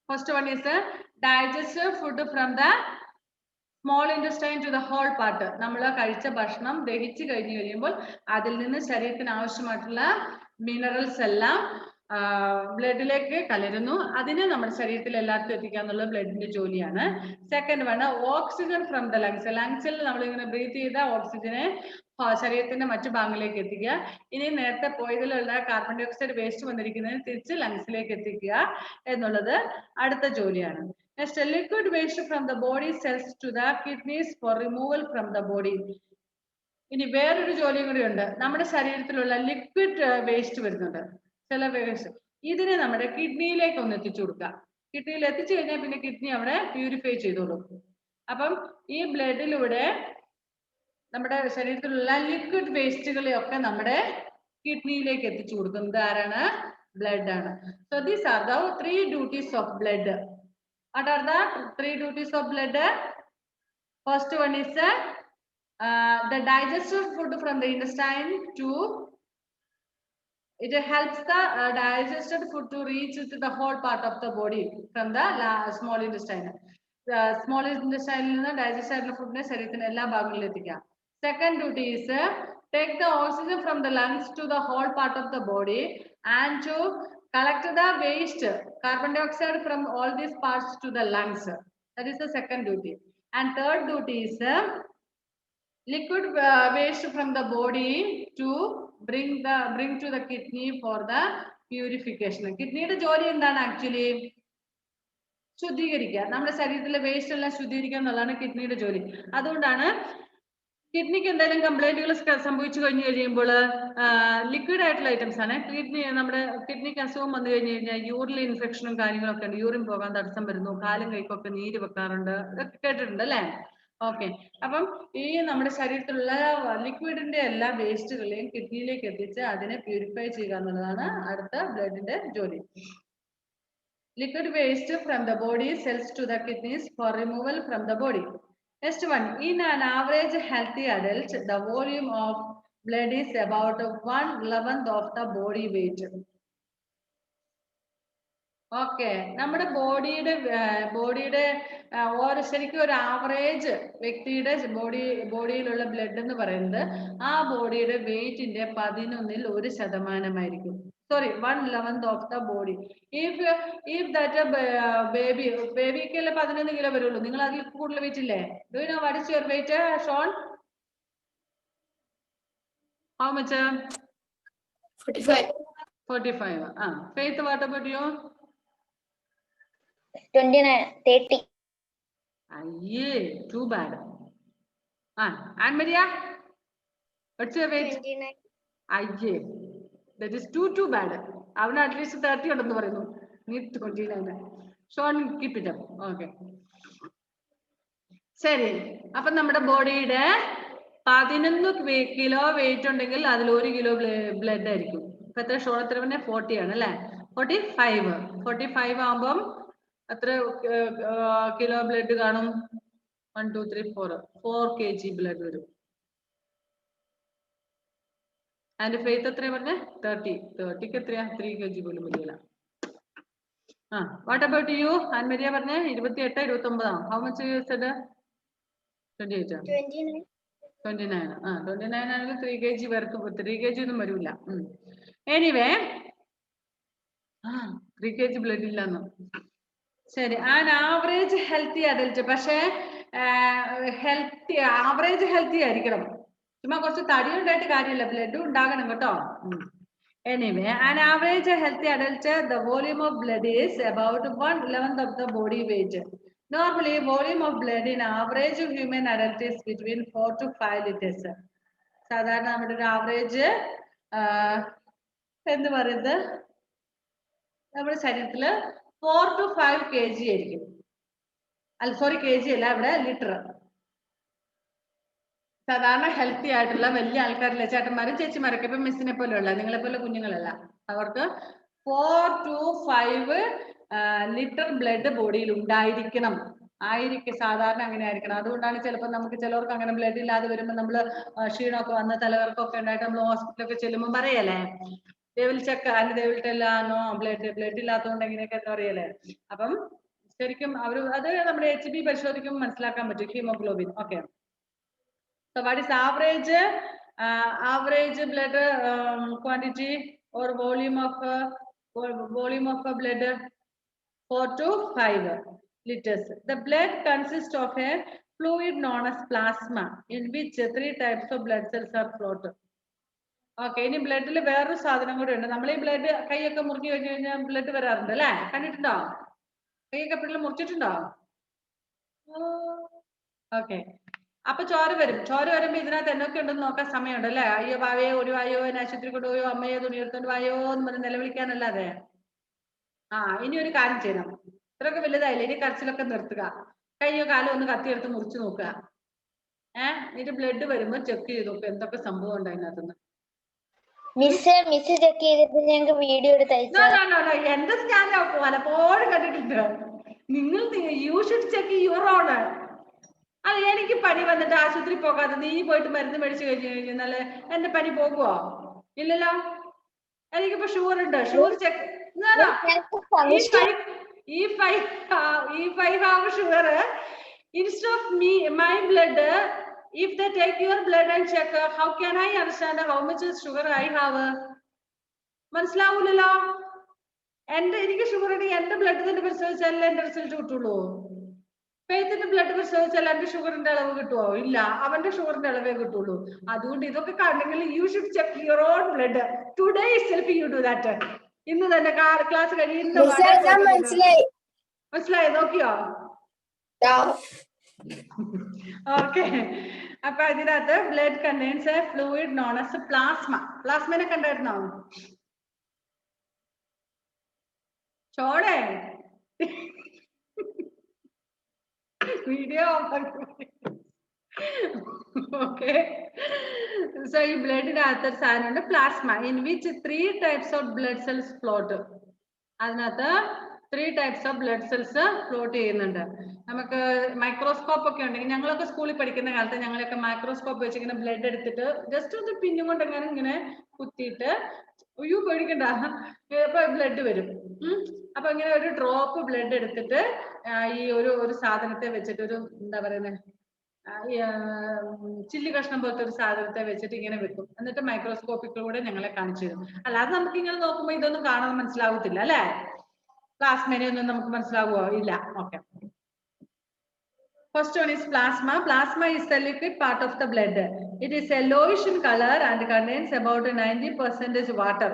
First one is digest food from the small intestine to the whole part. നമ്മൾ കഴിച്ച ഭക്ഷണം ദഹിച്ചു കഴിഞ്ഞു കഴിയുമ്പോൾ അതിൽ നിന്ന് ശരീരത്തിന് ആവശ്യമായിട്ടുള്ള മിനറൽസ് എല്ലാം ബ്ലഡിലേക്ക് കലരുന്നു. അതിനെ നമ്മുടെ ശരീരത്തിൽ എല്ലാവർക്കും എത്തിക്കുക എന്നുള്ളത് ബ്ലഡിന്റെ ജോലിയാണ്. Second one oxygen from the lungs. ലങ്സിൽ നമ്മൾ ഇങ്ങനെ ബ്രീത്ത് ചെയ്ത ഓക്സിജനെ ശരീരത്തിന്റെ മറ്റു ഭാഗങ്ങളിലേക്ക് എത്തിക്കുക. ഇനി നേരത്തെ പോയതിലുള്ള കാർബൺ ഡയോക്സൈഡ് വേസ്റ്റ് വന്നിരിക്കുന്നതിന് തിരിച്ച് ലങ്സിലേക്ക് എത്തിക്കുക എന്നുള്ളത് അടുത്ത ജോലിയാണ്. Next liquid waste from the body cells to the kidneys for removal from the body. ഇനി വേറൊരു ജോലിയും കൂടി ഉണ്ട്. നമ്മുടെ ശരീരത്തിലുള്ള ലിക്വിഡ് വേസ്റ്റ് വരുന്നുണ്ട്, ചില വേസ്റ്റ്. ഇതിനെ നമ്മുടെ കിഡ്നിയിലേക്ക് ഒന്ന് എത്തിച്ചു കൊടുക്കുക. കിഡ്നിയിൽ എത്തിച്ചു കഴിഞ്ഞാൽ പിന്നെ കിഡ്നി അവിടെ പ്യൂരിഫൈ ചെയ്തോളും. അപ്പം ഈ ബ്ലഡിലൂടെ നമ്മുടെ ശരീരത്തിലുള്ള ലിക്വിഡ് വേസ്റ്റുകളെയൊക്കെ നമ്മുടെ കിഡ്നിയിലേക്ക് എത്തിച്ചു കൊടുക്കുന്നത് ആരാണ്? ബ്ലഡ് ആണ്. So these are the 3 duties of blood. What are the 3 duties of blood? First one is the digestive food from the intestine to it helps the digested food to reach to the whole part of the body from the small intestine. Small intestine നിന്ന് digest ആയിട്ടുള്ള ഫുഡിനെ ശരീരത്തിന് എല്ലാ ഭാഗങ്ങളിലും എത്തിക്കാം. Second duty is take the oxygen from the lungs to the whole part of the body and to collect the waste carbon dioxide from all these parts to the lungs. That is the second duty. And third duty is liquid waste from the body to bring to the kidney for the purification. കിഡ്നിയുടെ ജോലി എന്താണ് actually? ശുദ്ധീകരിക്കുക. നമ്മുടെ ശരീരത്തിലെ waste എല്ലാം ശുദ്ധീകരിക്കുക എന്നുള്ളതാണ് കിഡ്നിയുടെ ജോലി. അതുകൊണ്ടാണ് കിഡ്നിക്ക് എന്തെങ്കിലും കംപ്ലൈന്റുകൾ സംഭവിച്ചു കഴിഞ്ഞു കഴിയുമ്പോൾ ലിക്വിഡ് ആയിട്ടുള്ള ഐറ്റംസ് ആണ് നമ്മുടെ കിഡ്നിക്ക് അസുഖം വന്നു കഴിഞ്ഞു കഴിഞ്ഞാൽ യൂറിൻ ഇൻഫെക്ഷനും കാര്യങ്ങളൊക്കെ ഉണ്ട്. യൂറിൻ പോകാൻ തടസ്സം വരുന്നു, കാലും കൈക്കൊക്കെ നീര് വെക്കാറുണ്ട്, ഇതൊക്കെ കേട്ടിട്ടുണ്ട് അല്ലേ? ഓക്കെ. അപ്പം ഈ നമ്മുടെ ശരീരത്തിലുള്ള ലിക്വിഡിന്റെ എല്ലാ വേസ്റ്റുകളെയും കിഡ്നിയിലേക്ക് എത്തിച്ച് അതിനെ പ്യൂരിഫൈ ചെയ്യുക എന്നുള്ളതാണ് അടുത്ത ബ്ലഡിന്റെ ജോലി. Liquid waste from the body sells to the kidneys for removal from the body. Next one, in an average healthy adult, the volume of blood is about 1/11 of the body weight. Okay. നമ്മുടെ ബോഡിയുടെ ശരിക്കും ഒരു average വ്യക്തിയുടെ ബോഡിയിലുള്ള blood എന്ന് പറയുന്നത് ആ ബോഡിയുടെ വെയിറ്റിന്റെ 11% sorry 1/11 of the body. If that babyക്ക് 11 kilo വരുള്ളൂ, നിങ്ങൾ അതിൽ കൂടുതൽ വെയിറ്റ് ഇല്ലേ? Do you know what is your weight, Sean? How much? 45. Faith, what about you? 29, 30. Aye, too bad. Anne Maria, what's your weight? 29. Aye, that is too bad. അവന് at least 30 ഉണ്ടെന്ന് പറയുന്നു, നീ 29. Shaun keep it up. Okay, ശരി. അപ്പൊ നമ്മുടെ ബോഡിയുടെ 11 kilo weight ഉണ്ടെങ്കിൽ അതിൽ 1 കിലോ ബ്ലഡ് ആയിരിക്കും. ഇപ്പൊ എത്ര ഷോൺ എത്ര പറഞ്ഞ 40 ആണ് അല്ലെ? 45 ആവുമ്പം എത്ര കിലോ ബ്ലഡ് കാണും? 1 2 3 4 kg ബ്ലഡ് വരും. അതിന്റെ ഫെയ്ത്ത് എത്രയാ പറഞ്ഞ? 30ക്ക് എത്രയാ? 3 kg പോലും വരില്ല. What about U? ആൻമരിയ പറഞ്ഞ 28 29. How much you said? 28. 29. 29 ആണെങ്കിൽ 3 kg വരും. 3 kg ഒന്നും വരില്ല. എനിവേ 3 kg ബ്ലഡ് ഇല്ലെന്ന്. ശരി. ആവറേജ് ഹെൽത്തി അഡൽറ്റ്, പക്ഷേ ആവറേജ് ഹെൽത്തി ആയിരിക്കണം. ചുമ്മാ കുറച്ച് തടി ഉണ്ടായിട്ട് കാര്യമില്ല, ബ്ലഡും ഉണ്ടാകണം കേട്ടോ. Anyway an average healthy adult, the volume of blood is about 1/11 of the body weight. Normally volume of blood in average human adult is between 4 to 5 liters. സാധാരണ നമ്മുടെ ഒരു ആവറേജ് എന്ന് പറയുന്നത് നമ്മുടെ ശരീരത്തില് 4 to 5 kg ആയിരിക്കും. സോറി, kg അല്ല, ഇവിടെ ലിറ്റർ. സാധാരണ ഹെൽത്തി ആയിട്ടുള്ള വലിയ ആൾക്കാരില്ല, ചേട്ടന്മാരും ചേച്ചിമാരൊക്കെ, ഇപ്പൊ മിസ്സിനെ പോലെയുള്ള നിങ്ങളെ പോലെ കുഞ്ഞുങ്ങളല്ല, അവർക്ക് 4 to 5 ലിറ്റർ ബ്ലഡ് ബോഡിയിൽ ഉണ്ടായിരിക്കണം. സാധാരണ അങ്ങനെ ആയിരിക്കണം. അതുകൊണ്ടാണ് ചിലപ്പോൾ ചിലവർക്ക് അങ്ങനെ ബ്ലഡ് ഇല്ലാതെ വരുമ്പോൾ നമ്മൾ ക്ഷീണമൊക്കെ വന്ന് തലകറക്കമൊക്കെ ഉണ്ടായിട്ട് നമ്മൾ ഹോസ്പിറ്റലൊക്കെ ചെല്ലുമ്പോൾ പറയല്ലേ, they will check and they will tell no blood ഇല്ലാത്തതുകൊണ്ട് എങ്ങനെയൊക്കെ അറിയല്ലേ. അപ്പം ശരിക്കും അത് നമ്മുടെ HB പരിശോധിക്കുമ്പോൾ മനസ്സിലാക്കാൻ പറ്റും, haemoglobin. Okay. So what is average blood quantity or volume of blood? 4 to 5 liters. The blood consists of a fluid known as plasma, in which 3 types of blood cells are floated. Okay. ഇനി ബ്ലഡിൽ വേറൊരു സാധനം കൂടെ ഉണ്ട്. നമ്മൾ ഈ blood കൈയൊക്കെ മുറിഞ്ഞു കഴിഞ്ഞു കഴിഞ്ഞാൽ ബ്ലഡ് വരാറുണ്ട് അല്ലെ? കണ്ടിട്ടുണ്ടോ? കൈയൊക്കെ എപ്പോഴും മുറിച്ചിട്ടുണ്ടോ? ഓക്കെ. അപ്പൊ ചോര വരുമ്പോ ഇതിനകത്ത് എന്നൊക്കെ ഉണ്ടെന്ന് നോക്കാൻ സമയമുണ്ട് അല്ലെ? അയ്യോ വായോ, ഒരു വായോ, ആശുപത്രി കൊണ്ടുപോയോ, അമ്മയോ തുണി എടുത്തോണ്ട് വായോ എന്ന് പറഞ്ഞ് നിലവിളിക്കാനല്ലാതെ. ഇനി ഒരു കാര്യം ചെയ്യണം. ഇത്രയൊക്കെ വലുതായില്ലേ, ഇനി കരച്ചിലൊക്കെ നിർത്തുക. കയ്യോ കാലോ ഒന്ന് കത്തിയെടുത്ത് മുറിച്ചു നോക്കുക. എന്നിട്ട് ബ്ലഡ് വരുമ്പോ ചെക്ക് ചെയ്ത് നോക്കുക എന്തൊക്കെ സംഭവം ഉണ്ട് അതിനകത്തുനിന്ന്. മിസ് ചെക്ക് ചെയ്തിട്ട് ഞങ്ങൾക്ക് വീഡിയോ എടുത്ത് എന്റെ ഞാൻ പലപ്പോഴും കണ്ടിട്ടുണ്ട്. നിങ്ങൾ U should check your on. അത് എനിക്ക് പനി വന്നിട്ട് ആശുപത്രി പോകാതെ നീ പോയിട്ട് മരുന്ന് മേടിച്ചു കഴിഞ്ഞു കഴിഞ്ഞാൽ എന്റെ പനി പോകുവോ? ഇല്ലല്ലോ. എനിക്കിപ്പോ ഷുഗർ ഉണ്ട്, sugar check. If I have sugar, instead of my blood, if they take your blood and check, how can I understand how much sugar I have? മനസ്സിലാവൂലല്ലോ. എനിക്ക് ഷുഗർ ഉണ്ടെങ്കിൽ എന്റെ ബ്ലഡ് തന്നെ പരിശോധിച്ചാലേ എന്റെ റിസൾട്ട് കിട്ടുള്ളൂ. ഫെയ്ത്തിന്റെ ബ്ലഡ് പ്രഷർ വെച്ചാൽ എന്റെ ഷുഗറിന്റെ അളവ് കിട്ടുമോ? ഇല്ല, അവന്റെ ഷുഗറിന്റെ അളവേ കിട്ടുള്ളൂ. അതുകൊണ്ട് ഇതൊക്കെ കണ്ടെങ്കിൽ you should check your own blood today self you do that. ഇന്ന് തന്നെ ക്ലാസ് കഴിയുന്ന മനസ്സിലായി നോക്കിയോ? ഓക്കെ. അപ്പൊ അതിനകത്ത് blood contains a fluid known as plasma. പ്ലാസ്മനെ കണ്ടായിരുന്നോ? ചോടെ വീഡിയോ ഓക്കെ. സോ ഈ ബ്ലഡിനകത്ത് ഒരു സാധനമുണ്ട് plasma, in which 3 types of blood cells float. അതിനകത്ത് 3 types of blood cells float ചെയ്യുന്നുണ്ട്. നമുക്ക് മൈക്രോസ്കോപ്പ് ഒക്കെ ഉണ്ടെങ്കിൽ, ഞങ്ങളൊക്കെ സ്കൂളിൽ പഠിക്കുന്ന കാലത്ത് ഞങ്ങളൊക്കെ മൈക്രോസ്കോപ്പ് വെച്ചിങ്ങനെ ബ്ലഡ് എടുത്തിട്ട് ജസ്റ്റ് ഒന്ന് പിന്നും കൊണ്ട് ഇങ്ങനെ കുത്തിയിട്ട് അയ്യോ പേടിക്കണ്ട ഇപ്പൊ ബ്ലഡ് വരും. അപ്പൊ ഇങ്ങനെ ഒരു ഡ്രോപ്പ് ബ്ലഡ് എടുത്തിട്ട് ഈ ഒരു സാധനത്തെ വെച്ചിട്ട് ഒരു എന്താ പറയുന്നത് ചില്ലി കഷ്ണം പോലത്തെ ഒരു സാധനത്തെ വെച്ചിട്ട് ഇങ്ങനെ വെക്കും. എന്നിട്ട് മൈക്രോസ്കോപ്പിലൂടെ ഞങ്ങളെ കാണിച്ചു തരും. അല്ലാതെ നമുക്ക് ഇങ്ങനെ നോക്കുമ്പോ ഇതൊന്നും കാണാൻ മനസ്സിലാവത്തില്ല അല്ലെ? പ്ലാസ്മനെ ഒന്നും നമുക്ക് മനസ്സിലാവുമോ? ഇല്ല. Okay. First one is plasma. Plasma is the liquid part of the blood. It is yellowish in color and contains about 90% water.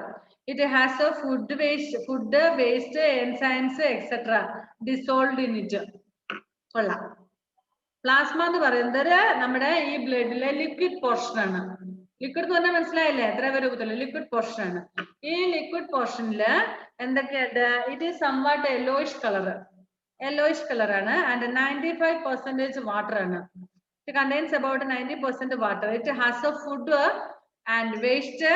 It has a food waste, enzymes, etc. dissolved in it. കൊള്ളാം. Plasma എന്ന് പറയുന്നത് നമ്മുടെ ഈ ബ്ലഡിലെ liquid portion ആണ്. Liquid എന്ന് പറഞ്ഞാൽ മനസ്സിലായില്ലേ? എത്ര രൂപത്തില് ലിക്വിഡ് പോർഷൻ ആണ്. ഈ ലിക്വിഡ് പോർഷനില് എന്തൊക്കെയുണ്ട്? It is somewhat yellowish colour. Yellowish colour ആണ്. ആൻഡ് 95% വാട്ടർ ആണ്. It contains about 90% water. It has A food and waste,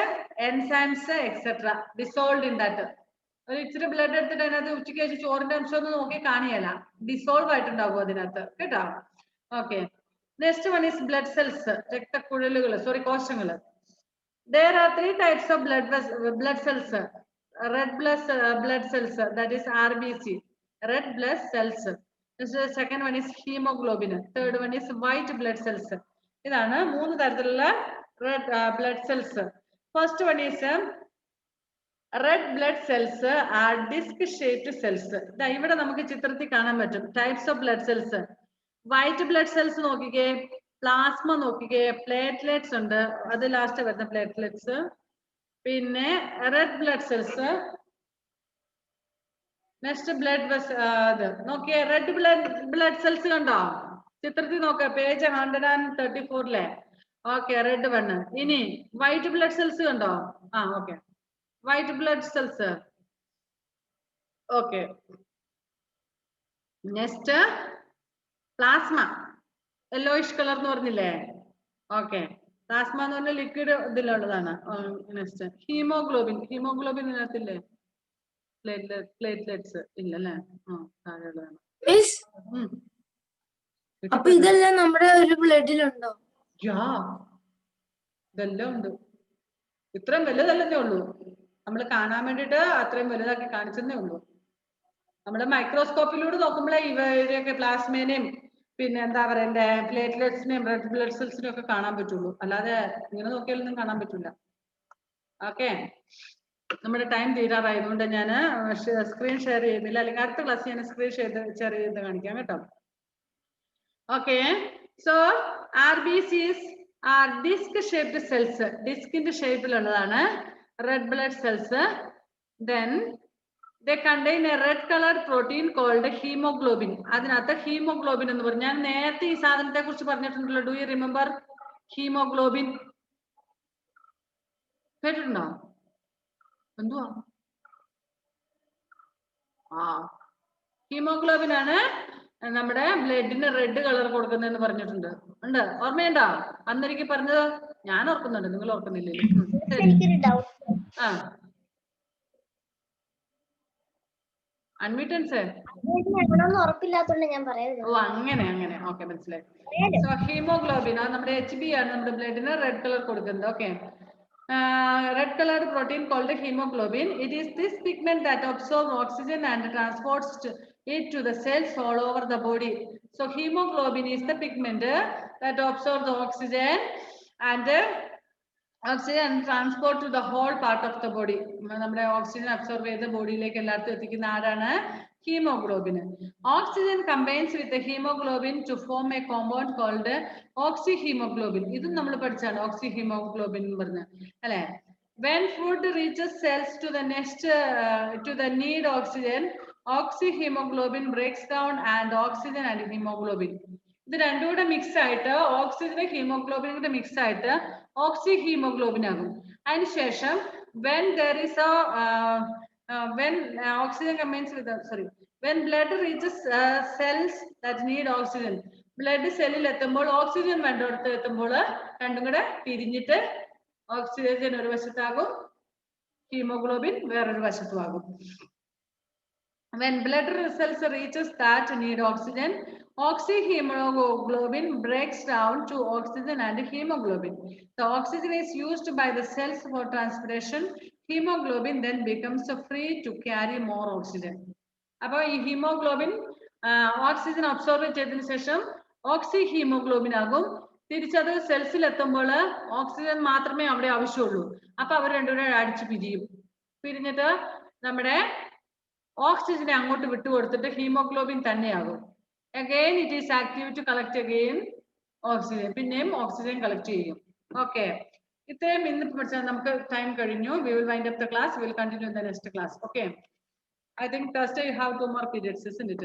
enzymes etcetera dissolve in that. ഒരു ഇച്ചിരി ബ്ലഡ് എടുത്തിട്ട് അതിനകത്ത് ഉച്ചയ്ക്ക് കഴിച്ച് ചോറിന്റെ അംശം ഒന്നും നോക്കി കാണിയല്ല, ഡിസോൾവ് ആയിട്ടുണ്ടാവും അതിനകത്ത് കേട്ടോ. Okay. Next one is blood cells. രക്തക്കുഴലുകൾ, സോറി കോശങ്ങൾ. There are 3 types of blood cells. Red blood cells, that is RBC, red blood cells. The second one is hemoglobin. Third one is white blood cells. ഇതാണ് 3 തരത്തിലുള്ള red blood cells. First one is red blood cells are disc shaped cells. ഇവിടെ നമുക്ക് ചിത്രത്തിൽ കാണാൻ പറ്റും types of blood cells. White blood cells നോക്കിക്കേ, plasma നോക്കിക്കേ, platelets ഉണ്ട്, അത് ലാസ്റ്റ് വരുന്ന പ്ലേറ്റ്ലെറ്റ്സ്. പിന്നെ red blood cells. Next blood നോക്കിയേ, റെഡ് ബ്ലഡ് സെൽസ് കണ്ടോ? ചിത്രത്തിൽ നോക്ക, പേജ് 134. Okay, red one. ഇനി വൈറ്റ് ബ്ലഡ് സെൽസ് കണ്ടോ? Okay, white blood cells. Okay. Next plasma, yellowish colour എന്ന് പറഞ്ഞില്ലേ? ഓക്കെ. പ്ലാസ്മ എന്ന് പറഞ്ഞാൽ ലിക്വിഡ് ഇതിലുള്ളതാണ്. Next haemoglobin. ഹീമോഗ്ലോബിൻ ഇതിനകത്തില്ലേ? പ്ലേറ്റ്ലെറ്റ്സ് ഇല്ലല്ലേ? താഴെയുള്ളതാണ്. അപ്പൊ ഇതെല്ലാം നമ്മുടെ ഒരു ബ്ലഡിലുണ്ടോ? ഇതെല്ലാം ഉണ്ട്. ഇത്രയും വലുതല്ലേ ഉള്ളൂ, നമ്മൾ കാണാൻ വേണ്ടിട്ട് അത്രയും വലുതാക്കി കാണിച്ചതേ ഉള്ളൂ. നമ്മള് മൈക്രോസ്കോപ്പിലൂടെ നോക്കുമ്പോഴേ ഇവരെയൊക്കെ പ്ലാസ്മേനെയും പിന്നെ എന്താ പറയണ്ടേ പ്ലേറ്റ്ലെറ്റ്സിനെയും റെഡ് ബ്ലഡ് സെൽസിനെയും ഒക്കെ കാണാൻ പറ്റുള്ളൂ. അല്ലാതെ ഇങ്ങനെ നോക്കിയാലൊന്നും കാണാൻ പറ്റില്ല. ഓക്കെ, നമ്മുടെ ടൈം തീരാറായതുകൊണ്ട് ഞാൻ സ്ക്രീൻ ഷെയർ ചെയ്യുന്നില്ല, അല്ലെങ്കിൽ അടുത്ത ക്ലാസ് ഞാൻ സ്ക്രീൻ ഷെയർ ചെയ്ത് കാണിക്കാം കേട്ടോ. Okay, so RBCs are disc shaped cells. ഡിസ്കിന്റെ ഷേപ്പിലുള്ളതാണ് red blood cells. Then they contain a red colored protein called hemoglobin. അതിനകത്ത് ഹീമോഗ്ലോബിൻ എന്ന് പറഞ്ഞു. ഞാൻ നേരത്തെ ഈ സാധനത്തെ കുറിച്ച് പറഞ്ഞിട്ടുണ്ടല്ലോ. Do you remember haemoglobin? കേട്ടിട്ടുണ്ടോ? എന്തുവാ? ഹീമോഗ്ലോബിൻ ആണ് നമ്മുടെ ബ്ലഡിന് റെഡ് കളർ കൊടുക്കുന്നതെന്ന് പറഞ്ഞിട്ടുണ്ട്. ഉണ്ട്, ഓർമ്മയുണ്ടോ? അന്നെനിക്ക് പറഞ്ഞത് ഞാൻ ഓർക്കുന്നുണ്ട്, നിങ്ങൾ ഓർക്കുന്നില്ലേ? അഡ്മിറ്റൻസ് ഉറപ്പില്ലാത്തോണ്ട് ഞാൻ പറയുന്നത്. ഓ അങ്ങനെ ഓക്കെ, മനസ്സിലായി. സോ ഹീമോഗ്ലോബിൻ നമ്മുടെ HB ആണ് നമ്മുടെ ബ്ലഡിന് റെഡ് കളർ കൊടുക്കുന്നത്. Okay, red colored protein called hemoglobin. It is this pigment that absorbs oxygen and transports it to the cells all over the body. So hemoglobin is the pigment that absorbs the oxygen and oxygen and transport to the whole part of the body. നമ്മുടെ oxygen absorb ചെയ്ത് ബോഡിയിലേക്ക് എല്ലായിടത്തും എത്തിക്കുന്ന ആരാണ്? Haemoglobin. Oxygen combines with haemoglobin to form a compound called oxyhaemoglobin. ഇതും നമ്മൾ പഠിച്ചാണ് ഓക്സിഹീമോഗ്ലോബിൻ എന്ന് പറഞ്ഞ് അല്ലെ. When food reaches cells to the next to the need oxygen, oxyhemoglobin breaks down and oxygen and hemoglobin. ഇത് രണ്ടും കൂടെ മിക്സ് ആയിട്ട് ഓക്സിജനും ഹീമോഗ്ലോബിനും കൂടെ മിക്സ് ആയിട്ട് ഓക്സിഹീമോഗ്ലോബിൻ ആകും. അതിനുശേഷം when there is a when oxygen combines with when blood reaches cells that need oxygen, blood സെല്ലിൽ എത്തുമ്പോൾ ഓക്സിജൻ വേണ്ടടുത്ത് എത്തുമ്പോൾ രണ്ടും കൂടെ പിരിഞ്ഞിട്ട് ഓക്സിജൻ ഒരു വശത്താകും, ഹീമോഗ്ലോബിൻ വേറൊരു വശത്തുമാകും. When blood cells reaches that need oxygen, oxyhemoglobin breaks down to oxygen and hemoglobin. The oxygen is used by the cells for transpiration. Hemoglobin then becomes free to carry more oxygen. അപ്പോൾ ഈ haemoglobin oxygen absorb ചെയ്തതിനു ശേഷം ഓക്സിഹീമോഗ്ലോബിൻ ആകും. തിരിച്ചത് സെൽസിൽ എത്തുമ്പോൾ oxygen മാത്രമേ അവിടെ ആവശ്യമുള്ളൂ. അപ്പൊ അവർ രണ്ടുപേരും അടിച്ചു പിരിയും. പിരിഞ്ഞിട്ട് നമ്മുടെ ഓക്സിജനെ അങ്ങോട്ട് വിട്ടുകൊടുത്തിട്ട് ഹീമോഗ്ലോബിൻ തന്നെയാകും. Again it is active to collect again oxygen. പിന്നെയും ഓക്സിജൻ കളക്ട് ചെയ്യും. ഓക്കെ, ഇത്രയും ഇന്ന് പഠിച്ചാൽ നമുക്ക് ടൈം കഴിഞ്ഞു. We will wind up the class. We will continue in the next class. Okay, I think Thursday you have 2 more periods, isn't it?